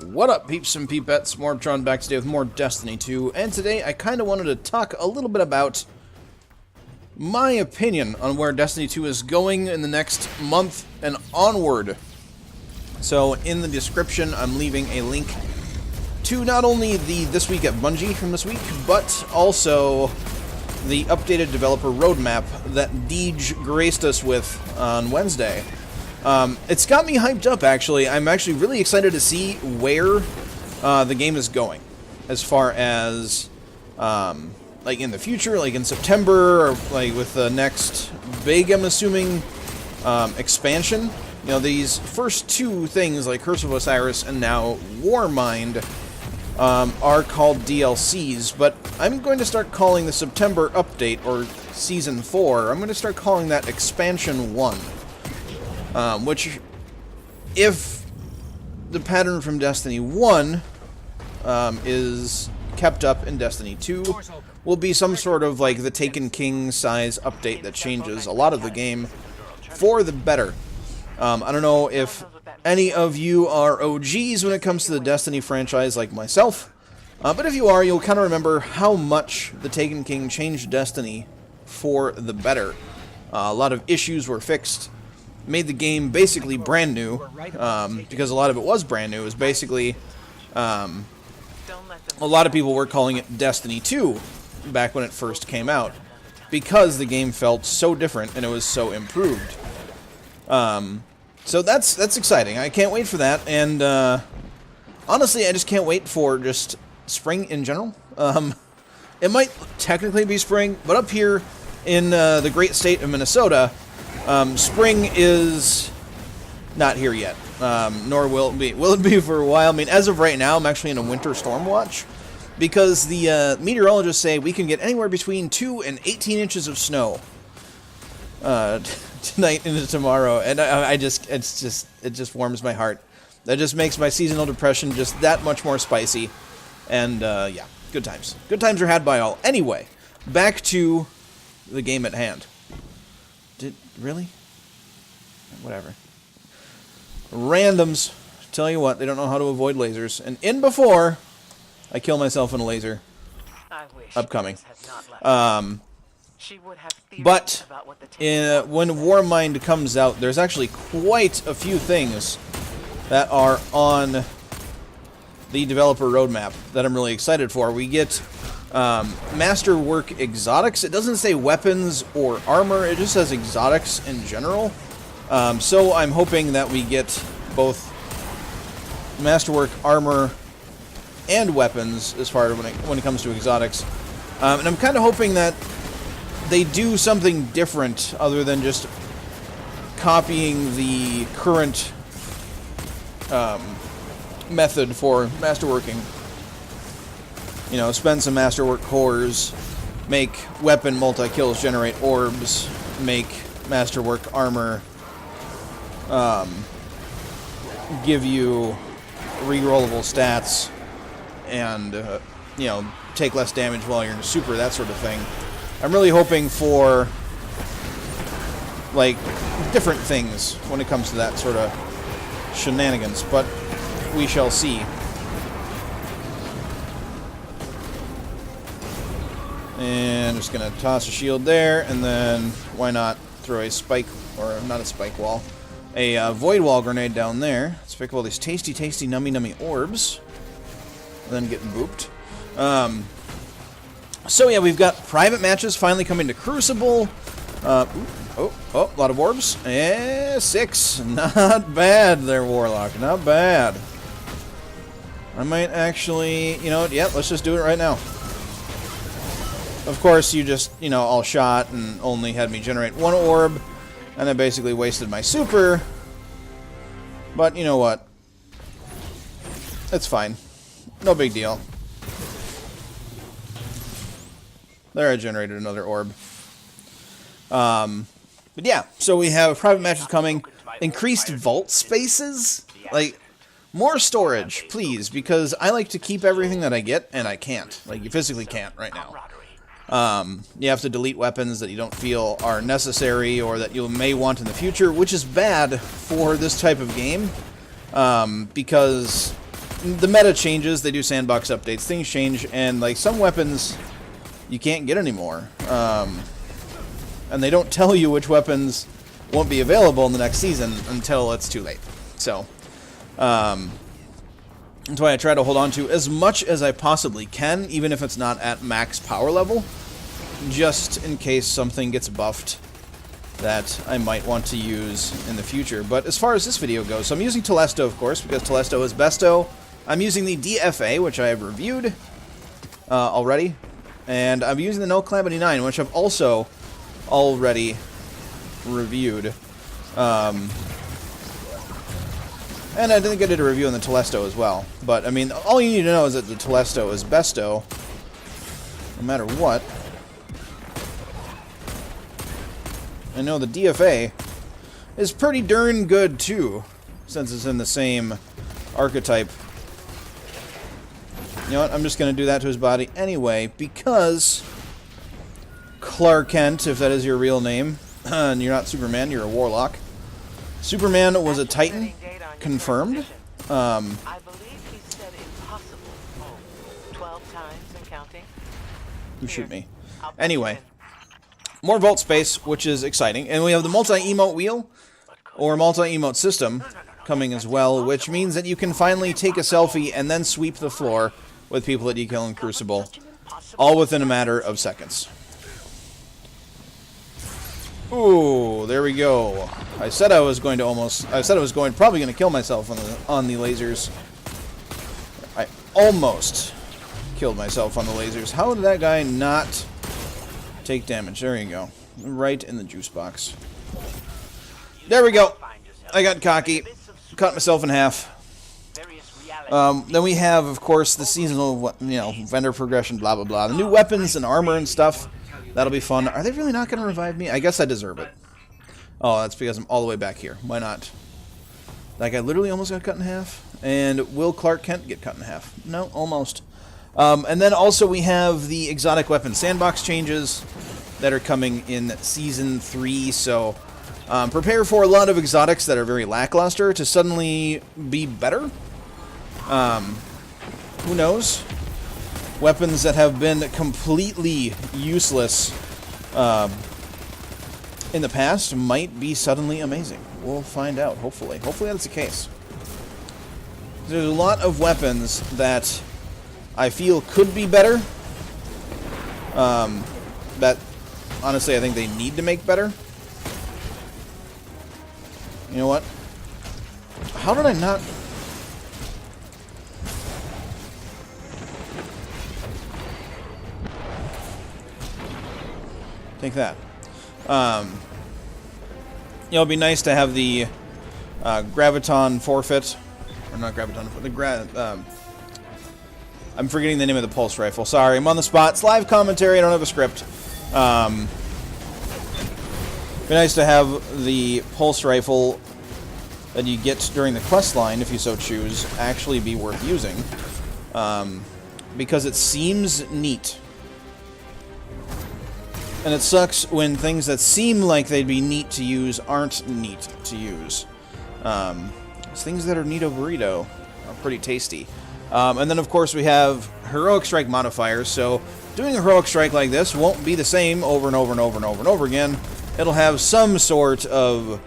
What up, peeps and peepettes? MorbTron back today with more Destiny 2, and today I kind of wanted to talk a little bit about my opinion on where Destiny 2 is going in the next month and onward. So, in the description, I'm leaving a link to not only the This Week at Bungie from this week, but also the updated developer roadmap that Deej graced us with on Wednesday. It's got me hyped up, actually. I'm actually really excited to see where the game is going, as far as, like, in the future, like in September, or like with the next big, I'm assuming, expansion. You know, these first two things, like Curse of Osiris and now Warmind, are called DLCs, but I'm going to start calling the September update, or Season 4, I'm going to start calling that Expansion 1. Which, if the pattern from Destiny 1 is kept up in Destiny 2, will be some sort of like the Taken King size update that changes a lot of the game for the better. I don't know if any of you are OGs when it comes to the Destiny franchise like myself, but if you are, you'll kind of remember how much the Taken King changed Destiny for the better. A lot of issues were fixed. Made the game basically brand new, because a lot of it was brand new. It was basically, a lot of people were calling it Destiny 2 back when it first came out, because the game felt so different and it was so improved. So that's exciting. I can't wait for that, and honestly, I just can't wait for just spring in general. It might technically be spring, but up here in the great state of Minnesota, spring is not here yet, nor will it be. Will it be for a while? I mean, as of right now, I'm actually in a winter storm watch, because the meteorologists say we can get anywhere between 2 and 18 inches of snow tonight into tomorrow, and it just warms my heart. That just makes my seasonal depression just that much more spicy, and yeah, good times. Good times are had by all. Anyway, back to the game at hand. Really? Whatever. Randoms. Tell you what, they don't know how to avoid lasers. And in before, I kill myself in a laser. Upcoming. But when Warmind comes out, there's actually quite a few things that are on the developer roadmap that I'm really excited for. We get Masterwork exotics. It doesn't say weapons or armor, it just says exotics in general. So I'm hoping that we get both Masterwork armor and weapons as far as when it comes to exotics. And I'm kind of hoping that they do something different other than just copying the current method for masterworking. You know, spend some Masterwork cores, make weapon multi-kills, generate orbs, make Masterwork armor, give you rerollable stats, and, you know, take less damage while you're in super, that sort of thing. I'm really hoping for, like, different things when it comes to that sort of shenanigans, but we shall see. And I'm just going to toss a shield there, and then why not throw a spike, or not a spike wall, a void wall grenade down there. Let's pick up all these tasty, tasty, nummy orbs, and then get booped. So yeah, we've got private matches finally coming to Crucible. A lot of orbs. 6. Not bad there, Warlock. Not bad. I might actually, you know what, yeah, let's just do it right now. Of course, you just, you know, all shot and only had me generate 1 orb, and I basically wasted my super. But you know what? It's fine. No big deal. There, I generated another orb. But yeah, so we have private matches coming, increased vault spaces, like, more storage, please, because I like to keep everything that I get, and I can't. Like, you physically can't right now. You have to delete weapons that you don't feel are necessary or that you may want in the future, which is bad for this type of game, because the meta changes, they do sandbox updates, things change, and like some weapons you can't get anymore. And they don't tell you which weapons won't be available in the next season until it's too late. So, that's why I try to hold on to as much as I possibly can, even if it's not at max power level, just in case something gets buffed that I might want to use in the future. But as far as this video goes, so I'm using Telesto, of course, because Telesto is besto. I'm using the DFA, which I have reviewed already, and I'm using the No Calamity 9, which I've also already reviewed. And I think I did a review on the Telesto as well. But, I mean, all you need to know is that the Telesto is besto, no matter what. I know the DFA is pretty darn good, too, since it's in the same archetype. You know what? I'm just going to do that to his body anyway, because Clark Kent, if that is your real name, and you're not Superman, you're a Warlock. Superman was a Titan, confirmed. I believe he said impossible. 12 times and counting. You shoot me. Anyway, more vault space, which is exciting. And we have the multi-emote wheel, or multi-emote system, coming as well, which means that you can finally take a selfie and then sweep the floor with people that you kill in Crucible, all within a matter of seconds. Ooh, there we go. I said I was going to probably going to kill myself on the lasers. I almost killed myself on the lasers. How did that guy not take damage? There you go. Right in the juice box. There we go. I got cocky. Cut myself in half. Then we have, of course, the seasonal, vendor progression, blah, blah, blah. The new weapons and armor and stuff. That'll be fun. Are they really not going to revive me? I guess I deserve it. Oh, that's because I'm all the way back here. Why not? That guy literally almost got cut in half. And will Clark Kent get cut in half? No, almost. And then also we have the exotic weapon sandbox changes that are coming in Season 3. So prepare for a lot of exotics that are very lackluster to suddenly be better. Who knows? Weapons that have been completely useless in the past might be suddenly amazing. We'll find out, hopefully. Hopefully that's the case. There's a lot of weapons that I feel could be better. That, honestly, I think they need to make better. You know what? How did I not... Take that. It'd be nice to have the Graviton forfeit, or not Graviton, the I'm forgetting the name of the pulse rifle. Sorry, I'm on the spot. It's live commentary. I don't have a script. Be nice to have the pulse rifle that you get during the quest line, if you so choose, actually be worth using, because it seems neat. And it sucks when things that seem like they'd be neat to use aren't neat to use. Things that are neato burrito are pretty tasty. And then, of course, we have heroic strike modifiers. So doing a heroic strike like this won't be the same over and over and over and over and over again. It'll have some sort of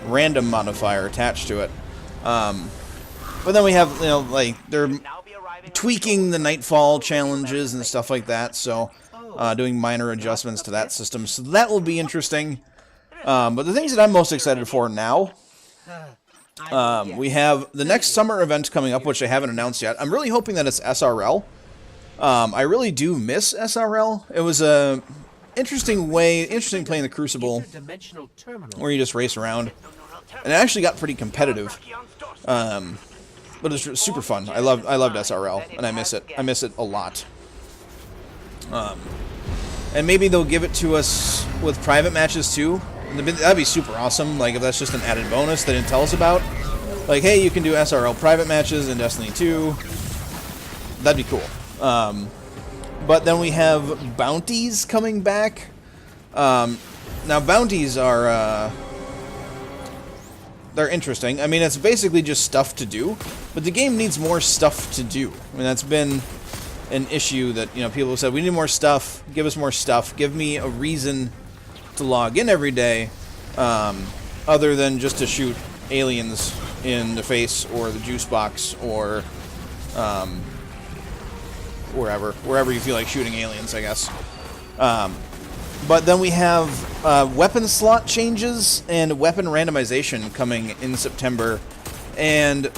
random modifier attached to it. But then we have, they're tweaking the Nightfall challenges and stuff like that. So... doing minor adjustments to that system, so that will be interesting. But the things that I'm most excited for now, we have the next summer event coming up, which I haven't announced yet. I'm really hoping that it's SRL. I really do miss SRL. It was a interesting playing the Crucible, where you just race around, and it actually got pretty competitive. But it's super fun. I loved SRL, and I miss it. I miss it a lot. And maybe they'll give it to us with private matches too. That'd be super awesome. Like, if that's just an added bonus they didn't tell us about. Like, hey, you can do SRL private matches in Destiny 2. That'd be cool. But then we have bounties coming back. Now, bounties are they're interesting. I mean, it's basically just stuff to do, but the game needs more stuff to do. I mean, that's been an issue that, you know, people have said, we need more stuff, give us more stuff, give me a reason to log in every day, other than just to shoot aliens in the face or the juice box or wherever you feel like shooting aliens, I guess. But then we have weapon slot changes and weapon randomization coming in September, and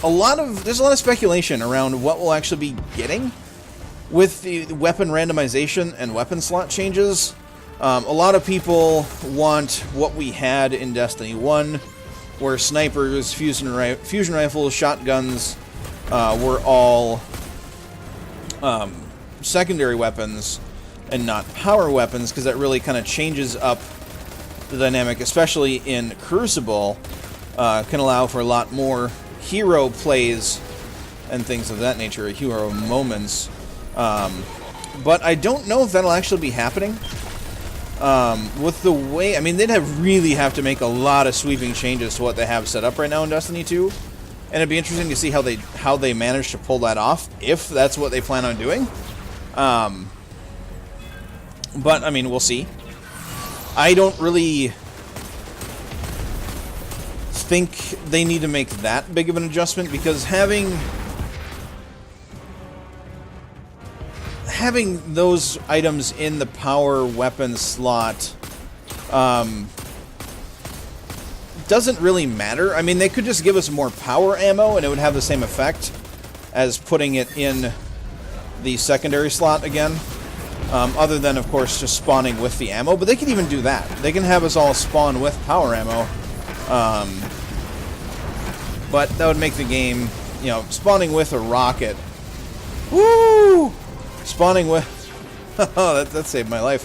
there's a lot of speculation around what we'll actually be getting with the weapon randomization and weapon slot changes. A lot of people want what we had in Destiny 1, where snipers, fusion rifles, shotguns were all secondary weapons and not power weapons, because that really kind of changes up the dynamic, especially in Crucible. Can allow for a lot more hero plays and things of that nature, hero moments. But I don't know if that'll actually be happening. With the way, I mean, they'd really have to make a lot of sweeping changes to what they have set up right now in Destiny 2. And it'd be interesting to see how they manage to pull that off, if that's what they plan on doing. But, I mean, we'll see. I don't really think they need to make that big of an adjustment, because having those items in the power weapon slot doesn't really matter. I mean, they could just give us more power ammo and it would have the same effect as putting it in the secondary slot again. Other than, of course, just spawning with the ammo. But they can even do that. They can have us all spawn with power ammo. But that would make the game, you know, spawning with a rocket. Woo! Spawning with... oh, that saved my life.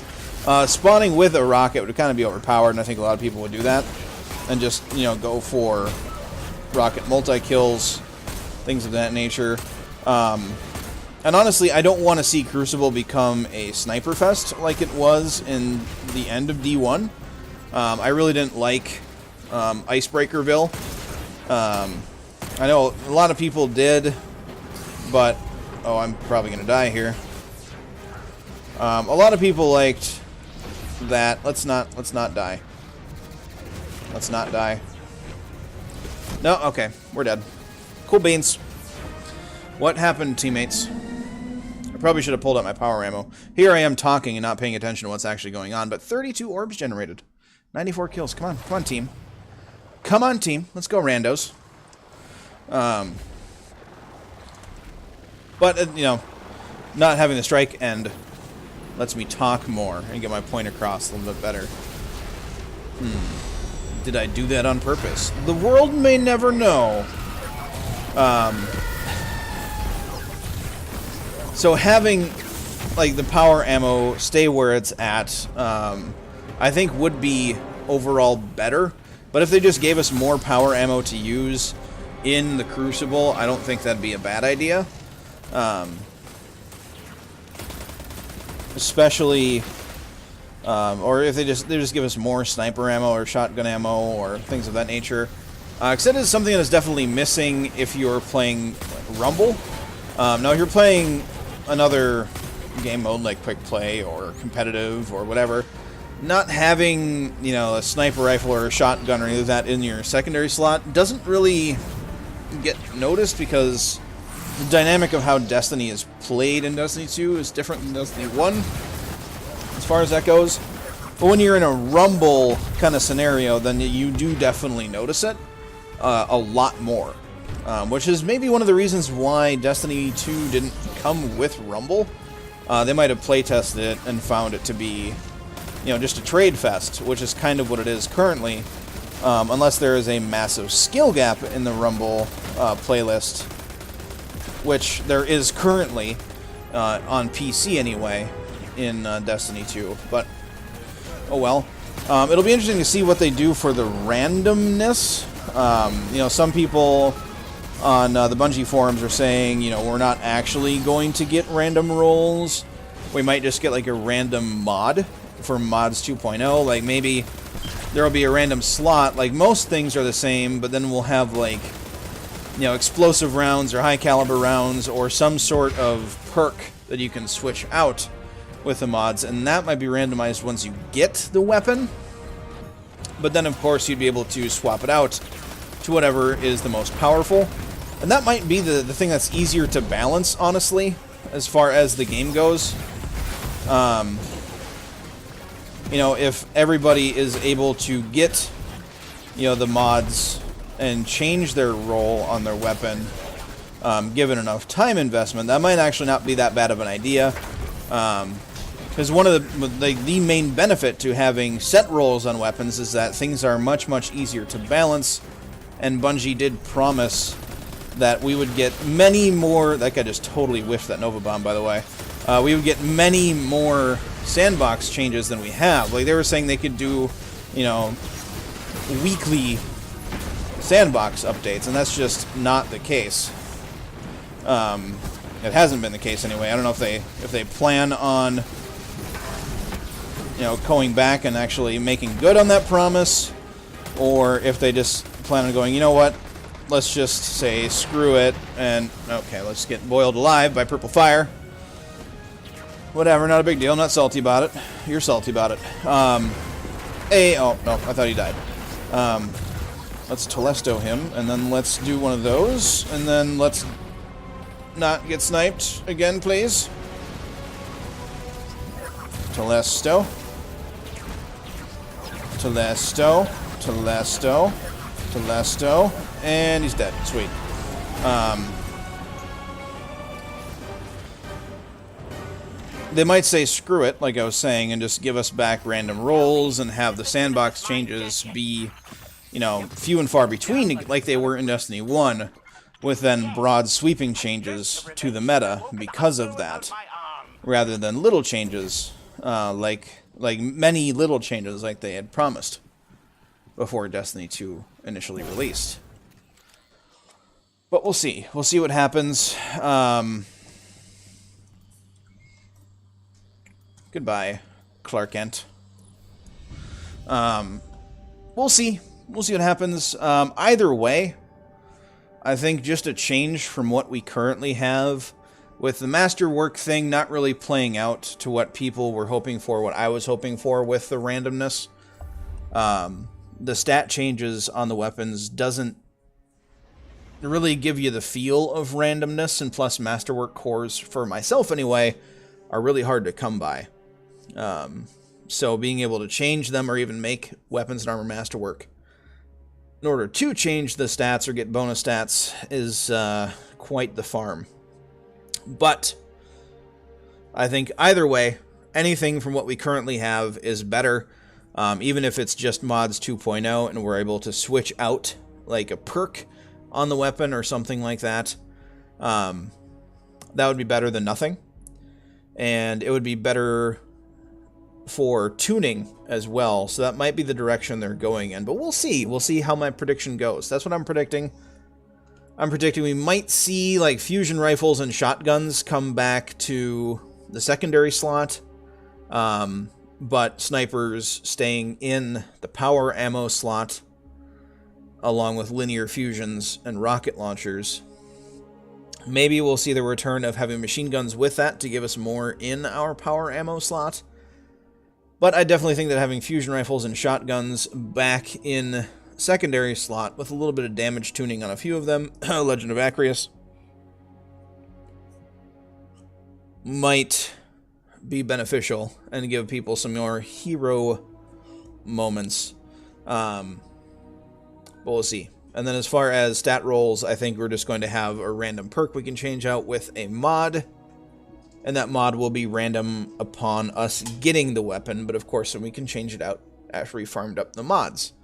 Spawning with a rocket would kind of be overpowered, and I think a lot of people would do that. And just, you know, go for rocket multi-kills, things of that nature. And honestly, I don't want to see Crucible become a sniper fest like it was in the end of D1. I really didn't like Icebreakerville. I know a lot of people did, but... oh, I'm probably going to die here. A lot of people liked that. Let's not die. Let's not die. No, okay, we're dead. Cool beans. What happened, teammates? I probably should have pulled out my power ammo. Here I am talking and not paying attention to what's actually going on, but 32 orbs generated. 94 kills. Come on, team. Come on, team. Let's go, randos. But, you know, not having the strike end lets me talk more and get my point across a little bit better. Did I do that on purpose? The world may never know. So having, like, the power ammo stay where it's at, I think would be overall better. But if they just gave us more power ammo to use in the Crucible, I don't think that'd be a bad idea. Especially, or if they just give us more sniper ammo or shotgun ammo or things of that nature. Because that is something that is definitely missing if you're playing like, Rumble. Now, if you're playing another game mode like Quick Play or Competitive or whatever, not having, you know, a sniper rifle or a shotgun or any of that in your secondary slot doesn't really get noticed, because the dynamic of how Destiny is played in Destiny 2 is different than Destiny 1, as far as that goes. But when you're in a Rumble kind of scenario, then you do definitely notice it a lot more. Which is maybe one of the reasons why Destiny 2 didn't come with Rumble. They might have playtested it and found it to be, you know, just a trade fest, which is kind of what it is currently. Unless there is a massive skill gap in the Rumble playlist, which there is currently, on PC anyway, in Destiny 2, but oh well. It'll be interesting to see what they do for the randomness. You know, some people on the Bungie forums are saying, you know, we're not actually going to get random rolls. We might just get like a random mod for mods 2.0, like maybe there will be a random slot. Like, most things are the same, but then we'll have, like, you know, explosive rounds or high caliber rounds or some sort of perk that you can switch out with the mods, and that might be randomized once you get the weapon. But then, of course, you'd be able to swap it out to whatever is the most powerful. And that might be the thing that's easier to balance, honestly, as far as the game goes. You know, if everybody is able to get, you know, the mods and change their role on their weapon, given enough time investment, that might actually not be that bad of an idea. Because one of the main benefit to having set rolls on weapons is that things are much, much easier to balance. And Bungie did promise that we would get many more... That guy just totally whiffed that Nova Bomb, by the way. We would get many more sandbox changes than we have. Like, they were saying they could do, you know, weekly sandbox updates, and that's just not the case. It hasn't been the case anyway. I don't know if they plan on, you know, going back and actually making good on that promise, or if they just plan on going, you know what, let's just say screw it, and okay, let's get boiled alive by purple fire. Whatever, not a big deal. I'm not salty about it. You're salty about it. Oh, no, I thought he died. Let's Telesto him, and then let's do one of those, and then let's not get sniped again, please. Telesto. Telesto. Telesto. Telesto. And he's dead. Sweet. They might say screw it, like I was saying, and just give us back random rolls and have the sandbox changes be, you know, few and far between, like they were in Destiny 1, with then broad sweeping changes to the meta because of that, rather than little changes, like many little changes like they had promised before Destiny 2 initially released. But we'll see. We'll see what happens. Goodbye, Clark Kent. We'll see. We'll see what happens. Either way, I think just a change from what we currently have, with the masterwork thing not really playing out to what people were hoping for, what I was hoping for with the randomness. The stat changes on the weapons doesn't really give you the feel of randomness, and plus masterwork cores, for myself anyway, are really hard to come by. So being able to change them or even make weapons and armor masterwork in order to change the stats or get bonus stats is quite the farm. But I think either way, anything from what we currently have is better. Even if it's just mods 2.0 and we're able to switch out like a perk on the weapon or something like that, that would be better than nothing. And it would be better for tuning as well, so that might be the direction they're going in. But we'll see. We'll see how my prediction goes. That's what I'm predicting. I'm predicting we might see like fusion rifles and shotguns come back to the secondary slot, but snipers staying in the power ammo slot, along with linear fusions and rocket launchers. Maybe we'll see the return of having machine guns with that to give us more in our power ammo slot. But I definitely think that having fusion rifles and shotguns back in secondary slot with a little bit of damage tuning on a few of them, Legend of Acreus, might be beneficial and give people some more hero moments. But we'll see. And then as far as stat rolls, I think we're just going to have a random perk we can change out with a mod. And that mod will be random upon us getting the weapon, but of course we can change it out after we farmed up the mods.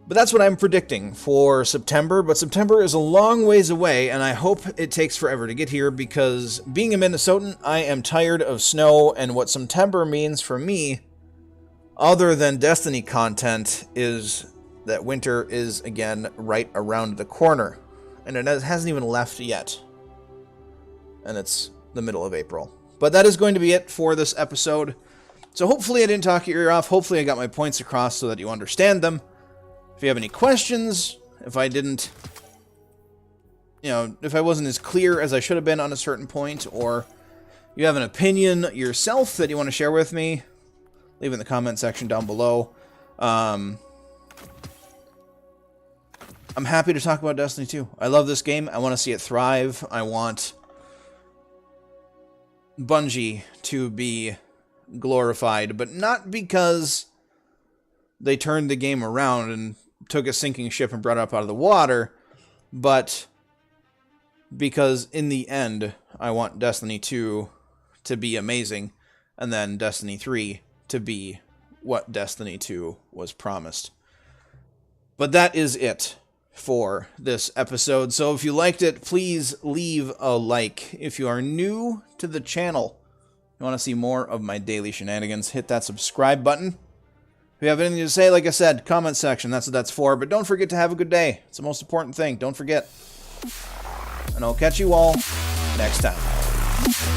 But that's what I'm predicting for September, but September is a long ways away, and I hope it takes forever to get here, because being a Minnesotan, I am tired of snow, and what September means for me, other than Destiny content, is that winter is again right around the corner. And it hasn't even left yet. And it's the middle of April. But that is going to be it for this episode. So hopefully I didn't talk your ear off. Hopefully I got my points across so that you understand them. If you have any questions, if I didn't, you know, if I wasn't as clear as I should have been on a certain point, or you have an opinion yourself that you want to share with me, leave it in the comment section down below. I'm happy to talk about Destiny 2. I love this game. I want to see it thrive. I want Bungie to be glorified, but not because they turned the game around and took a sinking ship and brought it up out of the water, but because in the end, I want Destiny 2 to be amazing, and then Destiny 3 to be what Destiny 2 was promised. But that is it for this episode. So if you liked it, please leave a like. If you are new to the channel, you want to see more of my daily shenanigans, hit that subscribe button. If you have anything to say, like I said, comment section, that's what that's for. But don't forget to have a good day. It's the most important thing. Don't forget. And I'll catch you all next time.